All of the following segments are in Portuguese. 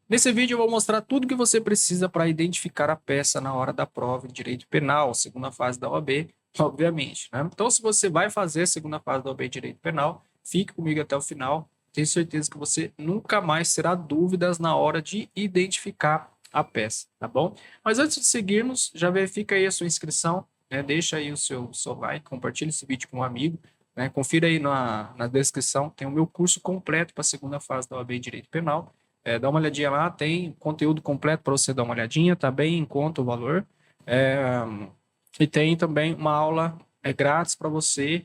Nesse vídeo eu vou mostrar tudo que você precisa para identificar a peça na hora da prova em Direito Penal, segunda fase da OAB, obviamente, né? Então, se você vai fazer a segunda fase da OAB em Direito Penal, fique comigo até o final. Tenho certeza que você nunca mais terá dúvidas na hora de identificar a peça, tá bom? Mas antes de seguirmos, já verifica aí a sua inscrição, né? Deixa aí o seu like, compartilha esse vídeo com um amigo, né? Confira aí na descrição, tem o meu curso completo para a segunda fase da OAB em Direito Penal. Dá uma olhadinha lá, tem conteúdo completo para você dar uma olhadinha, tá bem em conta o valor. É, e tem também uma aula grátis para você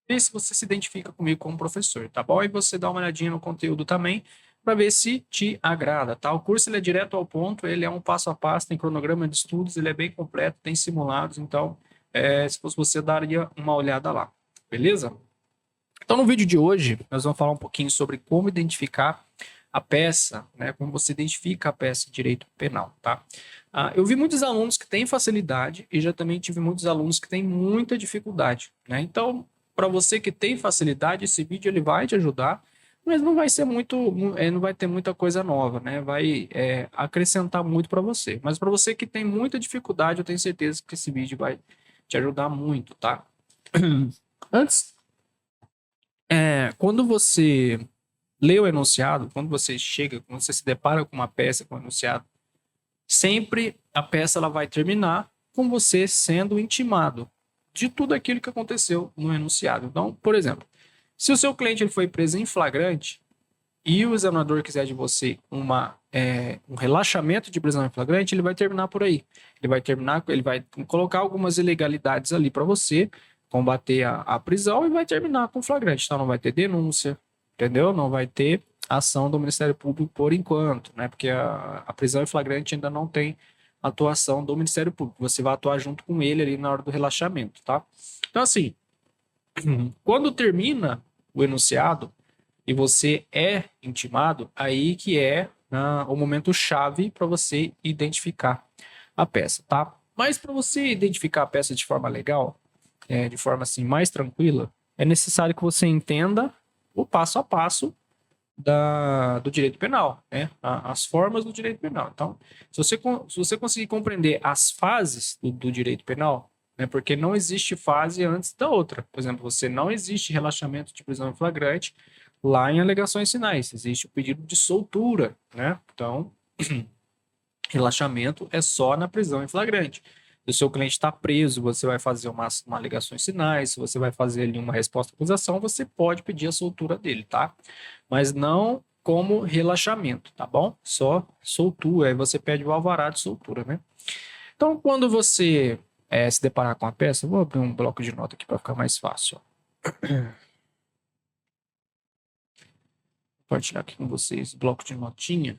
ver se você se identifica comigo como professor, tá bom? E você dá uma olhadinha no conteúdo também para ver se te agrada, tá? O curso ele é direto ao ponto, ele é um passo a passo, tem cronograma de estudos, ele é bem completo, tem simulados, então se fosse você, daria uma olhada lá, beleza? Então, no vídeo de hoje, nós vamos falar um pouquinho sobre como identificar a peça, né? Como você identifica a peça de direito penal, tá? Eu vi muitos alunos que têm facilidade e já também tive muitos alunos que têm muita dificuldade, né? Então, para você que tem facilidade, esse vídeo ele vai te ajudar, mas não vai ser não vai ter muita coisa nova, né? Vai acrescentar muito para você. Mas para você que tem muita dificuldade, eu tenho certeza que esse vídeo vai te ajudar muito, tá? Antes quando você lê o enunciado, quando você se depara com uma peça com um enunciado, sempre a peça ela vai terminar com você sendo intimado de tudo aquilo que aconteceu no enunciado. Então, por exemplo, se o seu cliente ele foi preso em flagrante e o examinador quiser de você um relaxamento de prisão em flagrante, ele vai terminar por aí. Ele vai colocar algumas ilegalidades ali para você, combater a prisão e vai terminar com flagrante. Então não vai ter denúncia, entendeu? Não vai ter ação do Ministério Público por enquanto, né? Porque a prisão em flagrante ainda não tem atuação do Ministério Público. Você vai atuar junto com ele ali na hora do relaxamento, tá? Então, assim, quando termina o enunciado, e você é intimado, aí que é o momento chave para você identificar a peça, tá? Mas para você identificar a peça de forma legal, de forma assim mais tranquila, é necessário que você entenda o passo a passo do direito penal, né? As formas do direito penal. Então, se você conseguir compreender as fases do direito penal, né? Porque não existe fase antes da outra. Por exemplo, você não existe relaxamento de prisão em flagrante lá em alegações finais. Existe o pedido de soltura, né? Então, relaxamento é só na prisão em flagrante. Se o seu cliente está preso, você vai fazer uma alegações finais, se você vai fazer ali uma resposta à acusação, você pode pedir a soltura dele, tá? Mas não como relaxamento, tá bom? Só soltura, aí você pede o alvará de soltura, né? Então, quando você se deparar com a peça, eu vou abrir um bloco de nota aqui para ficar mais fácil. Ó. Vou compartilhar aqui com vocês o bloco de notinha.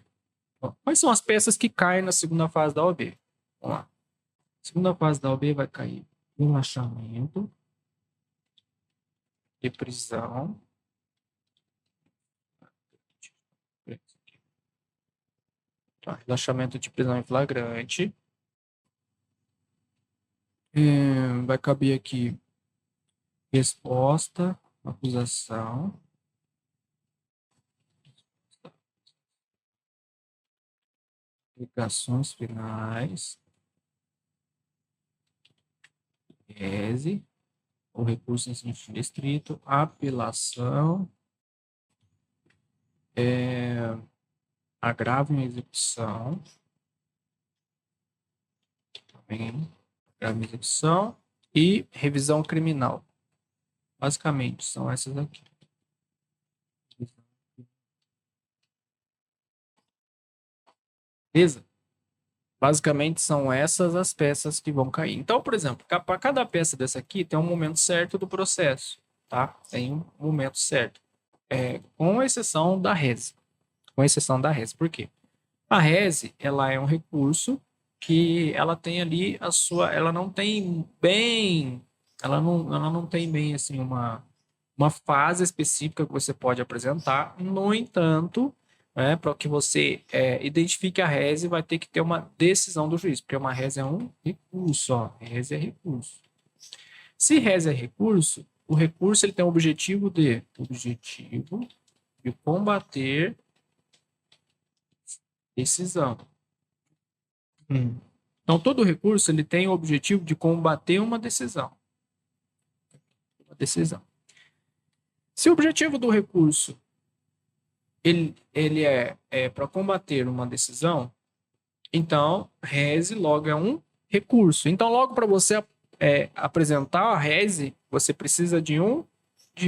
Ó, quais são as peças que caem na segunda fase da OAB? Vamos lá. Segunda fase da OAB vai cair relaxamento de prisão. Tá, relaxamento de prisão em flagrante. Vai caber aqui resposta, acusação, aplicações finais, tese, o recurso em sentido estrito, apelação, agravo em execução, também, agravo em execução e revisão criminal. Basicamente, são essas aqui. Beleza? Basicamente, são essas as peças que vão cair. Então, por exemplo, para cada peça dessa aqui, tem um momento certo do processo, tá? Tem um momento certo. Com exceção da rese. Com exceção da rese. Por quê? A rese, ela é um recurso que ela tem ali a sua... ela não tem bem, assim, uma fase específica que você pode apresentar. No entanto, né, para que você identifique a rese, vai ter que ter uma decisão do juiz, porque uma rese é um recurso, ó. Rese é recurso. Se rese é recurso, o recurso ele tem o objetivo de combater decisão. Então, todo recurso ele tem o objetivo de combater uma decisão. Uma decisão. Se o objetivo do recurso ele é para combater uma decisão, então reze logo é um recurso. Então, logo para você apresentar a reze, você precisa de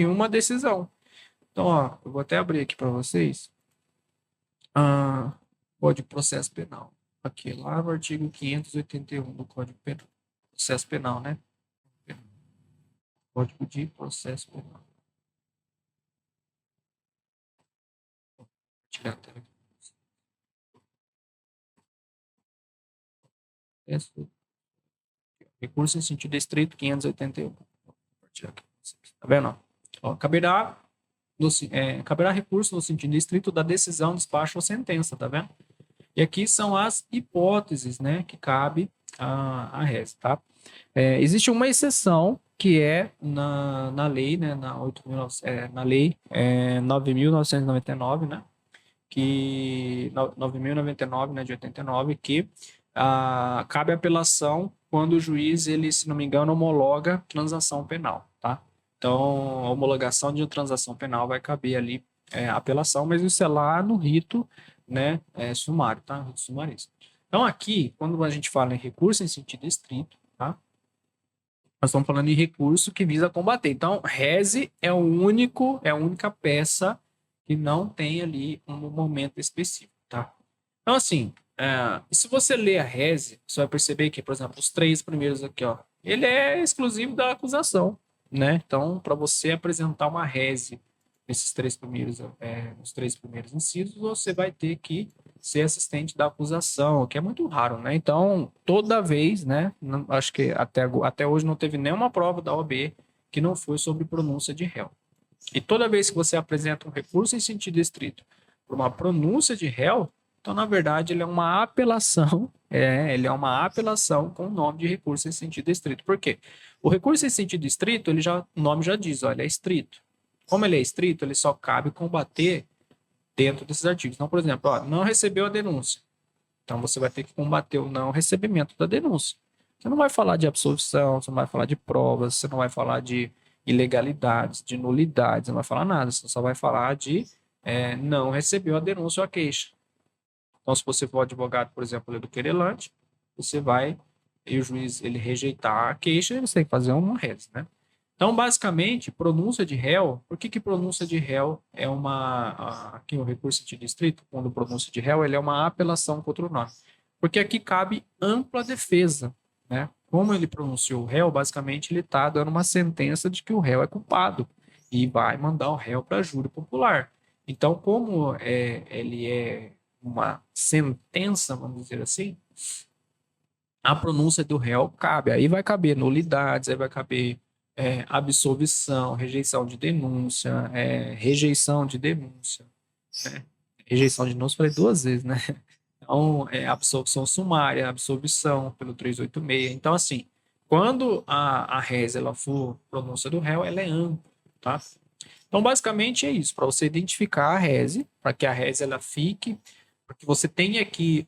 uma decisão. Então, ó, eu vou até abrir aqui para vocês. Código de Processo Penal. Aqui, lá no artigo 581 do Código Penal. Processo Penal, né? Código de Processo Penal. Vou tirar a tela aqui. Recurso em sentido estrito 581. Vou tirar aqui. Tá vendo? Ó, caberá recurso no sentido estrito da decisão, despacho ou sentença, tá vendo? E aqui são as hipóteses, né, que cabe a res, tá? Existe uma exceção que é na lei, né, na lei 9.999, né, que 9.099, né, de 89, que cabe apelação quando o juiz, ele, se não me engano, homologa transação penal, tá? Então, a homologação de uma transação penal vai caber ali apelação, mas isso é lá no rito, né, sumário, tá? Rito sumarista. Então, aqui, quando a gente fala em recurso em sentido estrito, tá? Nós estamos falando de recurso que visa combater. Então, reze é a única peça que não tem ali um momento específico, tá? Então, assim, se você ler a reze, você vai perceber que, por exemplo, os 3 primeiros aqui, ó, ele é exclusivo da acusação, né? Então, para você apresentar uma reze nesses 3 primeiros, nos 3 primeiros incisos, você vai ter que ser assistente da acusação, o que é muito raro, né? Então, toda vez, né? Acho que até hoje não teve nenhuma prova da OAB que não foi sobre pronúncia de réu. E toda vez que você apresenta um recurso em sentido estrito por uma pronúncia de réu, então, na verdade, ele é uma apelação, ele é uma apelação com o nome de recurso em sentido estrito. Por quê? O recurso em sentido estrito, o nome já diz, olha, é estrito. Como ele é estrito, ele só cabe combater dentro desses artigos. Então, por exemplo, ó, não recebeu a denúncia. Então, você vai ter que combater o não recebimento da denúncia. Você não vai falar de absolvição, você não vai falar de provas, você não vai falar de ilegalidades, de nulidades, não vai falar nada. Você só vai falar de não recebeu a denúncia ou a queixa. Então, se você for advogado, por exemplo, do querelante, você vai, e o juiz ele rejeitar a queixa, você tem que fazer uma res, né? Então, basicamente, pronúncia de réu, por que pronúncia de réu é aqui o recurso de distrito, quando pronúncia de réu, ele é uma apelação contra o nome. Porque aqui cabe ampla defesa, né? Como ele pronunciou o réu, basicamente ele está dando uma sentença de que o réu é culpado e vai mandar o réu para júri popular. Então, como ele é uma sentença, vamos dizer assim, a pronúncia do réu cabe. Aí vai caber nulidades, aí vai caber absolvição, rejeição de denúncia, rejeição de denúncia, né? Rejeição de denúncia, falei 2 vezes, né? Então, absolvição sumária, absolvição pelo 386. Então, assim, quando a res ela for pronúncia do réu, ela é ampla, tá? Então, basicamente é isso, para você identificar a rese, para que a rese ela fique, para que você tenha que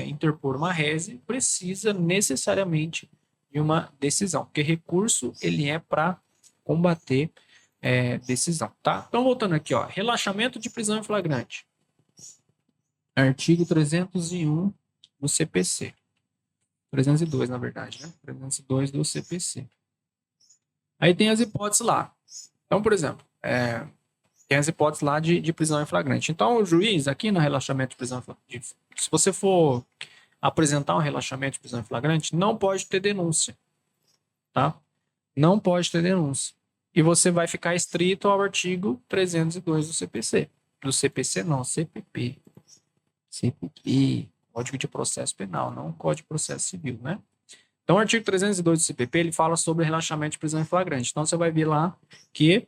interpor uma rese, precisa necessariamente de uma decisão, porque recurso ele é para combater decisão, tá? Então, voltando aqui, ó, relaxamento de prisão em flagrante. Artigo 301 do CPC. 302, na verdade, né? 302 do CPC. Aí tem as hipóteses lá. Então, por exemplo, tem as hipóteses lá de prisão em flagrante. Então, o juiz, aqui no relaxamento de prisão em flagrante, se você for apresentar um relaxamento de prisão em flagrante, não pode ter denúncia, tá? Não pode ter denúncia. E você vai ficar estrito ao artigo 302 do CPC. Do CPC não, CPP. CPP, Código de Processo Penal, não Código de Processo Civil, né? Então, o artigo 302 do CPP, ele fala sobre relaxamento de prisão em flagrante. Então, você vai ver lá que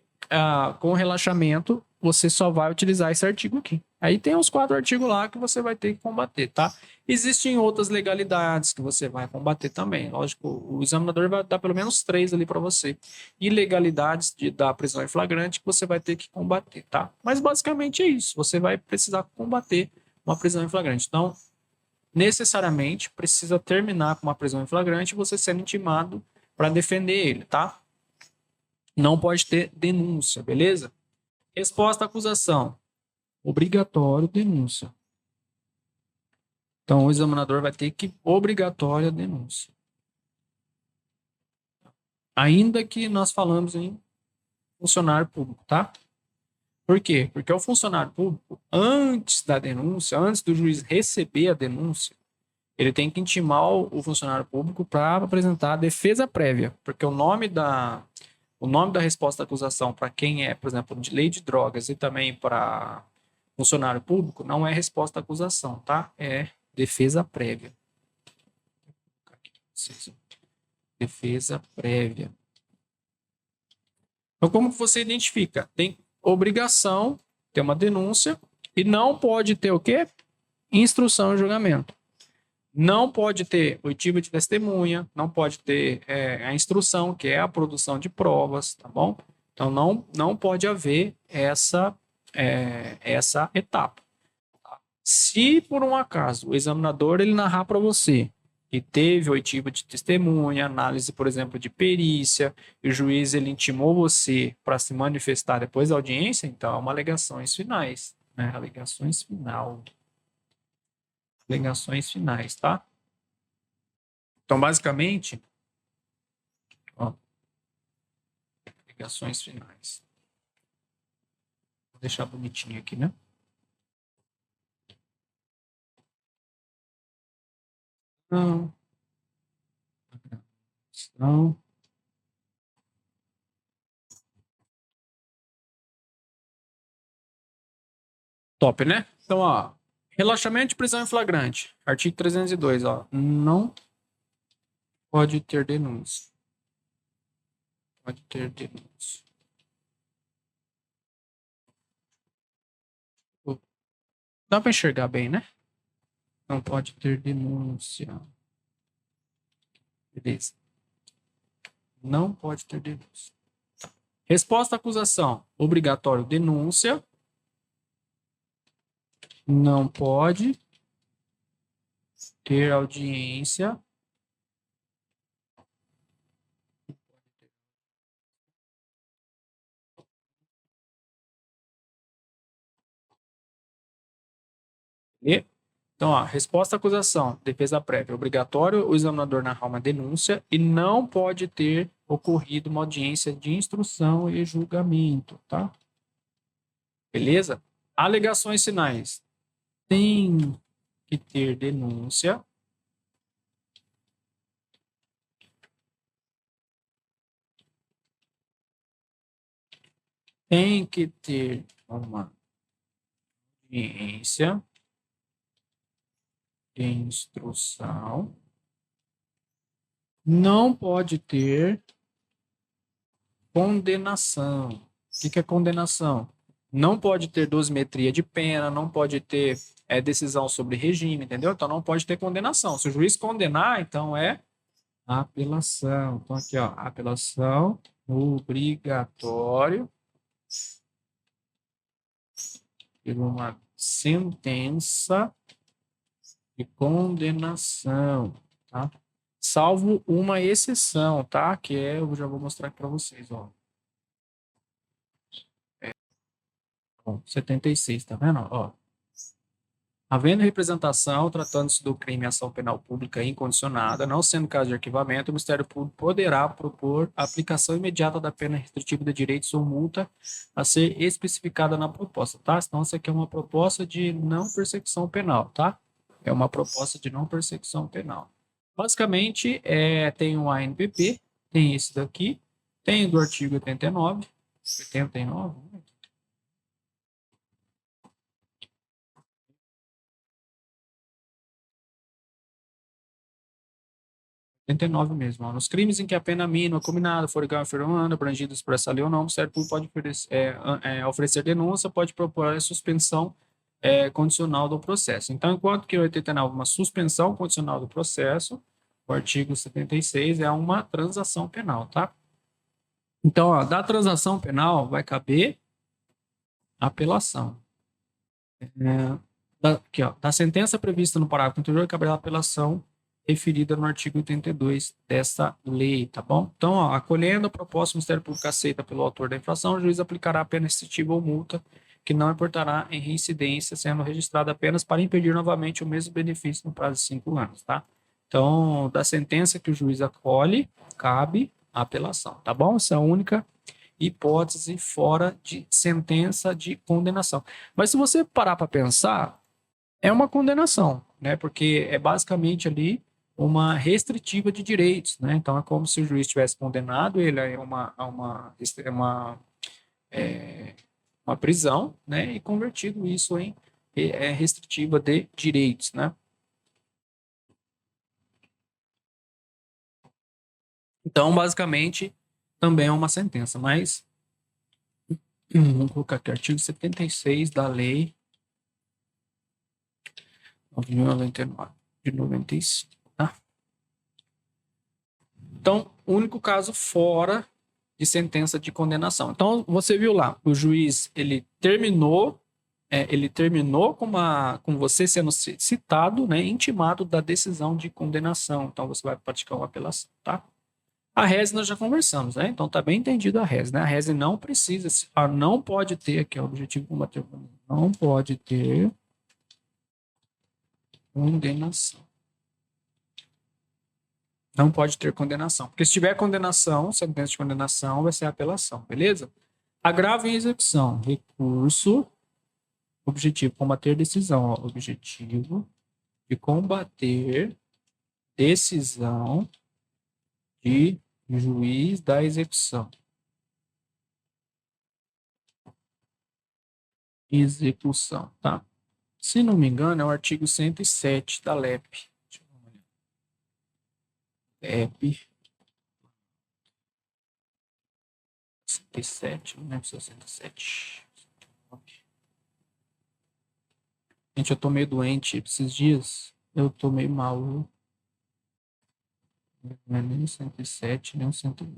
com relaxamento, você só vai utilizar esse artigo aqui. Aí tem os 4 artigos lá que você vai ter que combater, tá? Existem outras legalidades que você vai combater também. Lógico, o examinador vai dar pelo menos 3 ali para você. Ilegalidades da prisão em flagrante que você vai ter que combater, tá? Mas basicamente é isso. Você vai precisar combater uma prisão em flagrante. Então, necessariamente precisa terminar com uma prisão em flagrante e você sendo intimado para defender ele, tá? Não pode ter denúncia, beleza? Resposta à acusação. Obrigatório denúncia. Então, o examinador vai ter que obrigatória denúncia. Ainda que nós falamos em funcionário público, tá? Por quê? Porque o funcionário público, antes da denúncia, antes do juiz receber a denúncia, ele tem que intimar o funcionário público para apresentar a defesa prévia, porque o nome da resposta à acusação para quem é, por exemplo, de lei de drogas e também para funcionário público, não é resposta à acusação, tá? É defesa prévia. Defesa prévia. Então, como que você identifica? Tem obrigação, ter uma denúncia, e não pode ter o quê? Instrução e julgamento. Não pode ter oitiva de testemunha, não pode ter a instrução, que é a produção de provas, tá bom? Então, não pode haver essa etapa. Se, por um acaso, o examinador ele narrar para você que teve oitiva de testemunha, análise, por exemplo, de perícia, e o juiz ele intimou você para se manifestar depois da audiência, então é uma alegações finais, né? Alegações finais, tá? Então, basicamente, ó, alegações finais. Vou deixar bonitinho aqui, né? Não. Não. Top, né? Então, ó, relaxamento de prisão em flagrante. Artigo 302, ó. Não pode ter denúncia. Pode ter denúncia. Dá para enxergar bem, né? Não pode ter denúncia. Beleza. Não pode ter denúncia. Resposta à acusação. Obrigatório denúncia. Não pode ter audiência. Então, ó, resposta à acusação, defesa prévia. Obrigatório o examinador narrar uma denúncia e não pode ter ocorrido uma audiência de instrução e julgamento, tá? Beleza? Alegações finais. Tem que ter denúncia. Tem que ter uma audiência de instrução. Não pode ter condenação. O que é condenação? Não pode ter dosimetria de pena, não pode ter decisão sobre regime, entendeu? Então não pode ter condenação. Se o juiz condenar, então é apelação. Então aqui, ó, apelação obrigatório por uma sentença de condenação, tá? Salvo uma exceção, tá? Que eu já vou mostrar aqui para vocês, ó. 76, tá vendo? Ó. Havendo representação, tratando-se do crime ação penal pública incondicionada, não sendo caso de arquivamento, o Ministério Público poderá propor a aplicação imediata da pena restritiva de direitos ou multa a ser especificada na proposta, tá? Então, essa aqui é uma proposta de não persecução penal, tá? É uma proposta de não persecução penal. Basicamente, tem o ANPP, tem esse daqui, tem o do artigo 89, 89 mesmo. Ó. Nos crimes em que a pena mínima combinada for igual a inferior a um ano, abrangidos por essa lei ou não, o Ministério Público pode oferecer denúncia, pode propor a suspensão condicional do processo. Então, enquanto que o 89 é uma suspensão condicional do processo, o artigo 76 é uma transação penal, tá? Então, ó, da transação penal vai caber apelação. Aqui, ó, da sentença prevista no parágrafo anterior, caberá a apelação referida no artigo 82 dessa lei, tá bom? Então, ó, acolhendo a proposta do Ministério Público aceita pelo autor da infração, o juiz aplicará a pena restritiva ou multa que não importará em reincidência, sendo registrada apenas para impedir novamente o mesmo benefício no prazo de 5 anos, tá? Então, da sentença que o juiz acolhe, cabe a apelação, tá bom? Essa é a única hipótese fora de sentença de condenação. Mas se você parar para pensar, é uma condenação, né? Porque é basicamente ali uma restritiva de direitos, né? Então é como se o juiz tivesse condenado ele uma prisão, né? E convertido isso em restritiva de direitos, né? Então, basicamente, também é uma sentença, mas vamos colocar aqui, artigo 76 da lei 9.099 de 95, tá? Então, único caso fora de sentença de condenação. Então, você viu lá, o juiz, ele terminou com você sendo citado, né, intimado da decisão de condenação. Então, você vai praticar uma apelação, tá? A rese nós já conversamos, né? Então, tá bem entendido a rese, né? A rese não precisa, não pode ter, aqui é o objetivo combater, não pode ter condenação. Não pode ter condenação. Porque se tiver condenação, sentença de condenação, vai ser apelação, beleza? Agravo em execução. Recurso. Objetivo, combater decisão. Ó. Objetivo de combater decisão de juiz da execução. Execução, tá? Se não me engano, é o artigo 107 da LEP. Deixa eu dar uma olhada. LEP 107, não lembro se é o 107. Gente, eu tô meio doente esses dias. Eu tô meio mal. Não é nem o 107, nem o 101.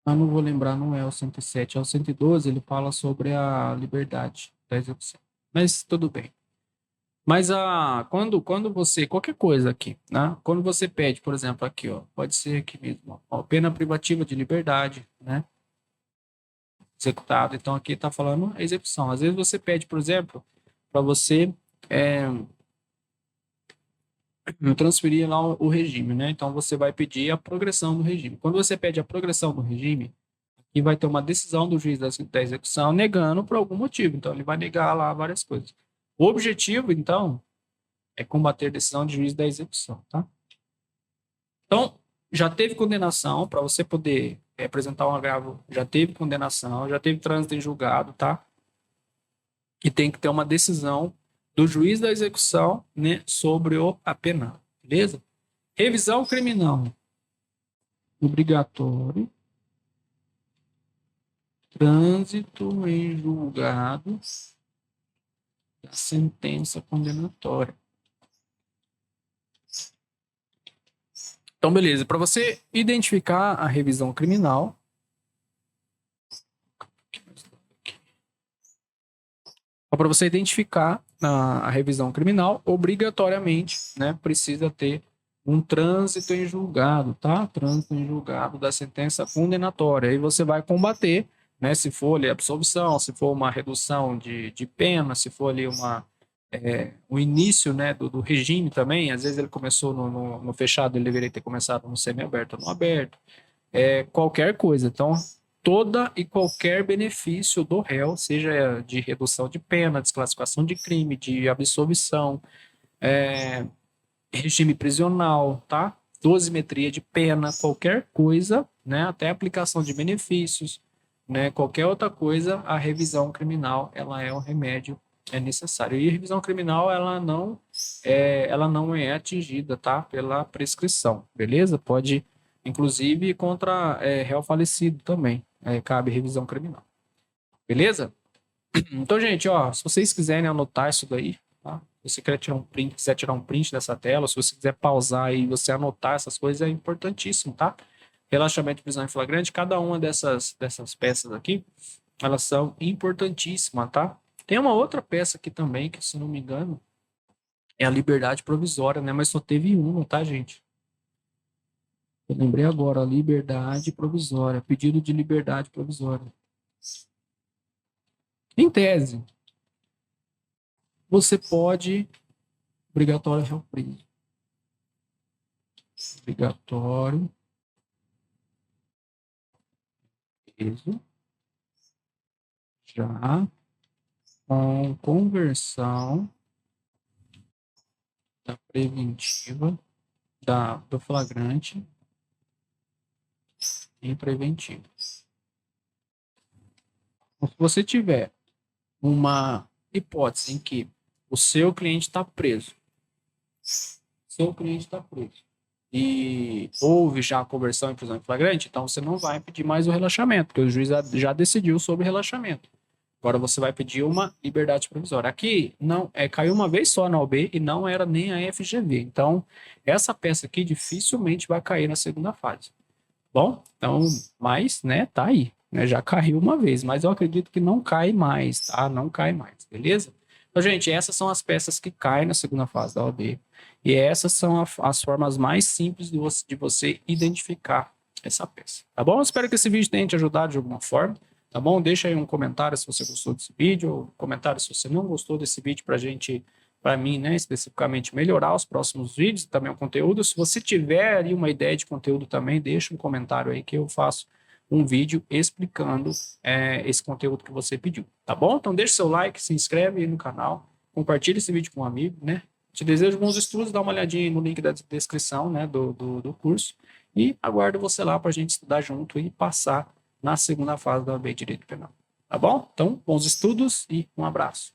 Eu não vou lembrar, não é o 107, é o 112, ele fala sobre a liberdade da execução. Mas tudo bem. Mas quando você, qualquer coisa aqui, né? Quando você pede, por exemplo, aqui, ó, pode ser aqui mesmo, ó, pena privativa de liberdade, né? Executado. Então aqui está falando execução. Às vezes você pede, por exemplo, para você transferir lá o regime, né? Então você vai pedir a progressão do regime. Quando você pede a progressão do regime, e vai ter uma decisão do juiz da execução negando por algum motivo. Então, ele vai negar lá várias coisas. O objetivo, então, é combater a decisão de juiz da execução, tá? Então, já teve condenação para você poder apresentar um agravo, já teve condenação, já teve trânsito em julgado, tá? E tem que ter uma decisão do juiz da execução, né, sobre a pena, beleza? Revisão criminal. Obrigatório. Trânsito em julgado da sentença condenatória. Então, beleza. Para você identificar a revisão criminal, para você identificar a revisão criminal, obrigatoriamente, né, precisa ter um trânsito em julgado, tá? Trânsito em julgado da sentença condenatória. Aí você vai combater, né, se for ali absolvição, se for uma redução de pena, se for ali o início, né, do regime também. Às vezes ele começou no fechado, ele deveria ter começado no semiaberto ou no aberto. Qualquer coisa. Então, toda e qualquer benefício do réu, seja de redução de pena, desclassificação de crime, de absolvição, regime prisional, tá? Dosimetria de pena, qualquer coisa, né? Até aplicação de benefícios, né? Qualquer outra coisa, a revisão criminal, ela é um remédio necessário. E a revisão criminal, ela não é atingida, tá? Pela prescrição, beleza? Pode, inclusive, contra réu falecido também, cabe revisão criminal. Beleza? Então, gente, ó, se vocês quiserem anotar isso daí, tá? Se você quer tirar um print, quiser tirar um print dessa tela, se você quiser pausar e você anotar essas coisas, é importantíssimo, tá? Relaxamento e prisão em flagrante, cada uma dessas peças aqui, elas são importantíssimas, tá? Tem uma outra peça aqui também, que se não me engano, é a liberdade provisória, né? Mas só teve uma, tá, gente? Eu lembrei agora, a liberdade provisória, pedido de liberdade provisória. Em tese, você pode obrigatório réu preso. Obrigatório preso já com conversão da preventiva do flagrante em preventivo. Se você tiver uma hipótese em que o seu cliente está preso, e houve já a conversão em prisão em flagrante, então você não vai pedir mais o relaxamento, porque o juiz já decidiu sobre relaxamento. Agora você vai pedir uma liberdade provisória. Aqui não caiu uma vez só na OB e não era nem a FGV. Então, essa peça aqui dificilmente vai cair na segunda fase. Bom, então, mas, né, tá aí. Né, já caiu uma vez, mas eu acredito que não cai mais, tá? Não cai mais, beleza? Então, gente, essas são as peças que caem na segunda fase da OAB. E essas são as formas mais simples de você identificar essa peça, tá bom? Eu espero que esse vídeo tenha te ajudado de alguma forma, tá bom? Deixa aí um comentário se você gostou desse vídeo, ou comentário se você não gostou desse vídeo para mim, né, especificamente melhorar os próximos vídeos e também o conteúdo. Se você tiver ali uma ideia de conteúdo também, deixa um comentário aí que eu faço um vídeo explicando esse conteúdo que você pediu, tá bom? Então deixa seu like, se inscreve aí no canal, compartilha esse vídeo com um amigo, né? Te desejo bons estudos, dá uma olhadinha aí no link da descrição, né, do curso, e aguardo você lá para a gente estudar junto e passar na segunda fase da OAB Direito Penal, tá bom? Então, bons estudos e um abraço.